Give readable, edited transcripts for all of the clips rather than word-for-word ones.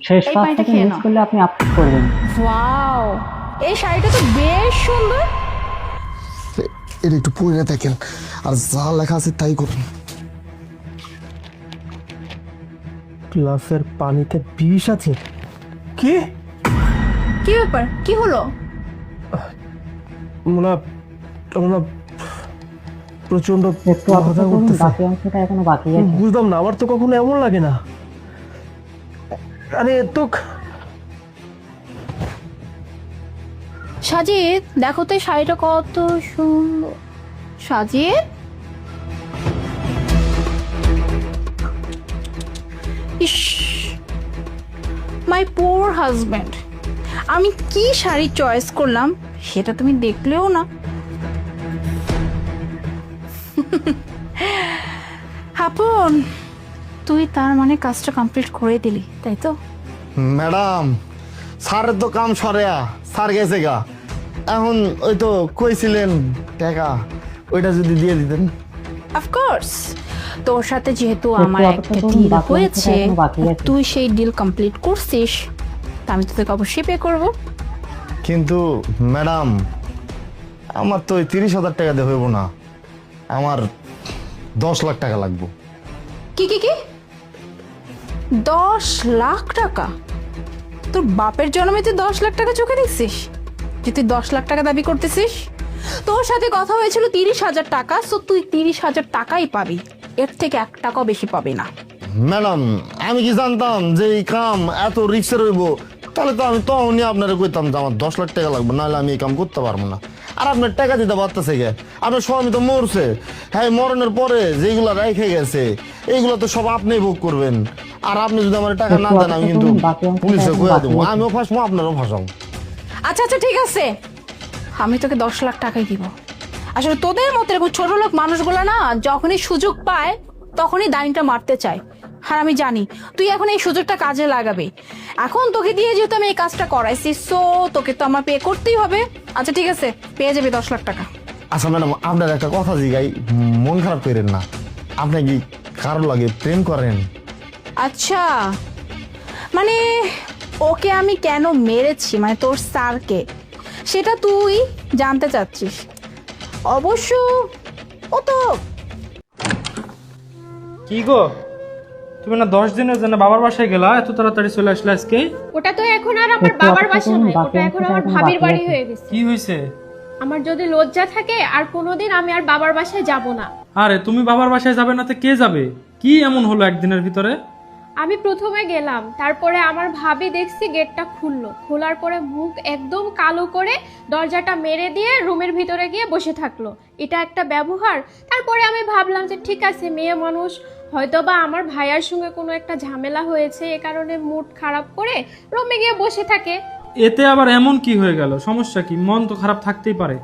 শেষ এই পাঁচ পানিটা থেকে খেয়ে মিস নাও। করলে আপনি আফসোস করবেন। ওয়াও, এই শাড়িটা তো বেশ সুন্দর। এটা একটু পড়ে দেখেন, আর যা লেখা আছে তাই করুন। গ্লাসের পানিতে বিষ আছে? কি কি ব্যাপার, কি হলো? মোনা, মোনা প্রচন্ড একটু অপেক্ষা করুন, বাকি অংশটা এখনো বাকি আছে। বুঝলাম না, আমার তো কখনো এমন লাগে না। আরে তো সাজিদ, দেখো তো এই শাড়িটা কত সুন্দর। সাজিদ, ইস, মাই পোর হাজব্যান্ড, আমি কি শাড়ি চয়েস করলাম সেটা তুমি দেখলেও না। আপন, তুই তার মানে কাজটা কমপ্লিট করে দিলি, তাই তো? ম্যাডাম, স্যারের তো কাম সরেয়া, স্যার গেছে গা। এখন ওই তো কইছিলেন টাকা, ওইটা যদি দিয়ে দিতেন। অফকোর্স, তোর সাথে যেহেতু আমার অপেক্ষা একটা করুন, ডিল বাকি অংশটা হয়েছে, এখনো বাকি আছে। তুই সেই ডিল কমপ্লিট করছিস, তা আমি তোকে অবশ্যই পে করবো। কিন্তু ম্যাডাম, আমার তো ওই 30,000 টাকা দিয়ে হইব না, আমার 10 লাখ টাকা লাগবে। কি কি কি 10 লাখ টাকা? তোর বাপের জন্মে তুই 10 লাখ টাকা চোখে দেখছিস যে তুই 10 লাখ টাকা দাবি করতেছিস? তোর সাথে কথা হয়েছিল 30,000 টাকা, সো তুই 30,000 টাকাই পাবি, এর থেকে 1 টাকাও বেশি পাবি না। ম্যাডাম, আমি কি জানতাম যে এই কাম এত রিক্সের হইব? তাহলে তো আমি তখনই আপনারা কইতাম যে আমার 10 লাখ টাকা লাগবে, নাহলে আমি এই কাম করতে পারবো না। আর আপনার টাকা দিতে পারতেছে গে, আপনার স্বামী তো মরছে, হ্যাঁ মরণের পরে যেগুলো রেখে গেছে এইগুলো তো সব আপনি ভোগ করবেন। আর আপনি যদি আমার টাকা না দেন, আমি কিন্তু পুলিশে কইয়া দেবো, আমিও ফাঁসবো আপনারও ফাঁসাবো। আচ্ছা আচ্ছা, ঠিক আছে, আমি তোকে 10 লাখ টাকাই দিব। আসলে তোদের মতো এরকম ছোট লোক মানুষগুলো না, যখনই সুযোগ পায় তখনই দানিটা মারতে চায়। আর আমি জানি তুই এখন এই সুযোগটা কাজে লাগাবি। এখন তোকে দিয়ে যেহেতু আমি এই কাজটা করাইছি, সো তোকে তো আমার পে করতেই হবে। আচ্ছা ঠিক আছে, পেয়ে যাবি 10 লাখ টাকা। আচ্ছা ম্যাডাম, আপনার একটা কথা জিগাই, মন খারাপ করেন না। আপনি কি কারো লাগে প্রেম করেন? আচ্ছা, মানে ওকে আমি কেন মেরেছি, মানে তোর স্যারকে, সেটা তুই জানতে চাচ্ছিস? অবশ্য ও তো কি গো, তুমি না 10 দিনের জন্য বাবার বাসায় গেলা, এত তাড়াতাড়ি চলে আসলে আজকে? ওটা তো এখন আর আমার একটু বাবার অপেক্ষা বাসা করুন, নয়, বাকি ওটা এখন অংশটা আমার এখনো ভাবির বাকি বাড়ি আছে। হয়ে গেছে। কি হয়েছে? আমার যদি লজ্জা থাকে আর কোনোদিন আমি আর বাবার বাসায় যাব না। আরে তুমি বাবার বাসায় যাবে না তো কে যাবে? কি এমন হলো একদিনের ভিতরে? আমি প্রথমে গেলাম, তারপরে আমার ভাবি দেখছি গেটটা খুললো, খোলার পরে মুখ একদম কালো করে দরজাটা মেরে দিয়ে রুমের ভিতরে গিয়ে বসে থাকলো। এটা একটা ব্যবহার? তারপরে আমি ভাবলাম যে ঠিক আছে, মেয়ে মানুষ, হয়তোবা আমার ভাইয়ার সঙ্গে কোনো একটা ঝামেলা হয়েছে, এ কারণে মুড খারাপ করে রুমে গিয়ে বসে থাকে। এতে আবার এমন কি হয়ে গেল? সমস্যা কি? মন তো খারাপ থাকতেই পারে।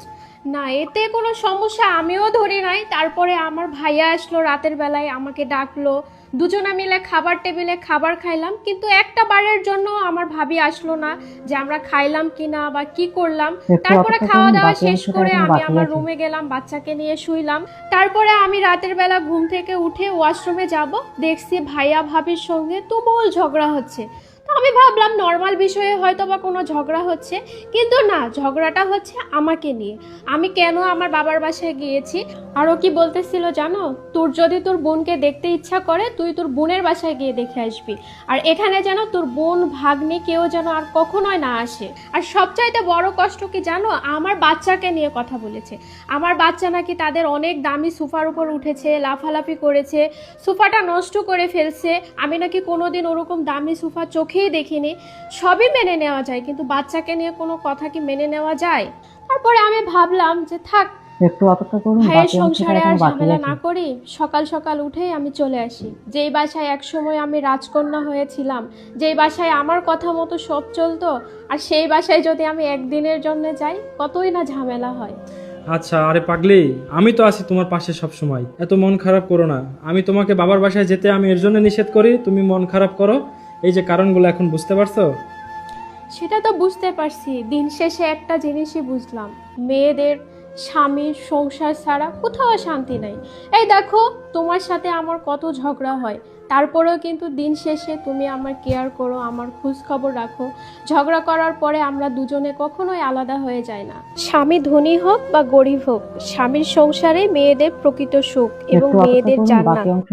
না, এতে কোনো সমস্যা আমিও ধরি নাই। তারপরে আমার ভাইয়া আসলো রাতের বেলায়, আমাকে ডাকলো, দুজনে মিলে খাবার টেবিলে খাবার খাইলাম, কিন্তু একটা বারের জন্য আমার ভাবি আসলো না যে আমরা খাইলাম কিনা বা কি করলাম। তারপরে খাওয়া দাওয়া শেষ করে আমি আমার রুমে গেলাম, বাচ্চাকে নিয়ে শুইলাম। তারপরে আমি রাতের বেলা ঘুম থেকে উঠে ওয়াশরুমে যাব, দেখছি ভাইয়া ভাবির সঙ্গে তুমুল ঝগড়া হচ্ছে। তো আমি ভাবলাম নর্মাল বিষয়ে হয়তো বা কোনো ঝগড়া হচ্ছে, কিন্তু না, ঝগড়াটা হচ্ছে আমাকে নিয়ে। আমি কেন আমার বাবার বাসায় গিয়েছি। আরও কি বলতেছিল জানো, তোর যদি তোর বোনকে দেখতে ইচ্ছা করে তুই তোর বোনের বাসায় গিয়ে দেখে আসবি, আর এখানে যেন তোর বোন ভাগ্নে কেউ যেন আর কখনোই না আসে। আর সবচাইতে বড় কষ্ট কি জানো, আমার বাচ্চাকে নিয়ে কথা বলেছে। আমার বাচ্চা নাকি তাদের অনেক দামি সোফার উপর উঠেছে, লাফালাফি করেছে, সোফাটা নষ্ট করে ফেলছে। আমি নাকি কোনোদিন ওরকম দামি সোফা চোখেই দেখিনি। সবই মেনে নেওয়া যায়, কিন্তু বাচ্চাকে নিয়ে কোনো কথা কি মেনে নেওয়া যায়? তারপরে আমি ভাবলাম যে থাক, একটু অপেক্ষা করুন, ভাইয়ের বাকি অংশটা সংসারে আর এখনো বাকি ঝামেলা আছে। না করি, সকাল সকাল উঠেই আমি চলে আসি। যেই বাসায় একসময় আমি রাজকন্যা হয়েছিলাম, যেই বাসায় আমার কথা মতো সব চলতো, আর সেই বাসায় যদি আমি একদিনের জন্য যাই, কতই না ঝামেলা হয়। আচ্ছা, আরে পাগলি, আমি তো আছি তোমার পাশে সব সময়, এত মন খারাপ করো না। আমি তোমাকে বাবার বাসায় যেতে আমি এর জন্য নিষেধ করি, তুমি মন খারাপ করো। এই যে কারণগুলো এখন বুঝতে পারছো? সেটা তো বুঝতে পারছি, দিন শেষে একটা জিনিসই বুঝলাম, মেয়েদের স্বামীর সংসার ছাড়া কোথাও শান্তি নাই। এই দেখো, তোমার সাথে আমার কত ঝগড়া হয়, তারপরেও কিন্তু দিন শেষে তুমি আমার কেয়ার করো, আমার খোঁজ খবর রাখো। ঝগড়া করার পরে আমরা দুজনে কখনোই আলাদা হয়ে যাই না। স্বামী ধনী হোক বা গরিব হোক, স্বামীর সংসারে মেয়েদের প্রকৃত সুখ এবং একটু অপেক্ষা মেয়েদের করুন, জান্নাত। বাকি অংশ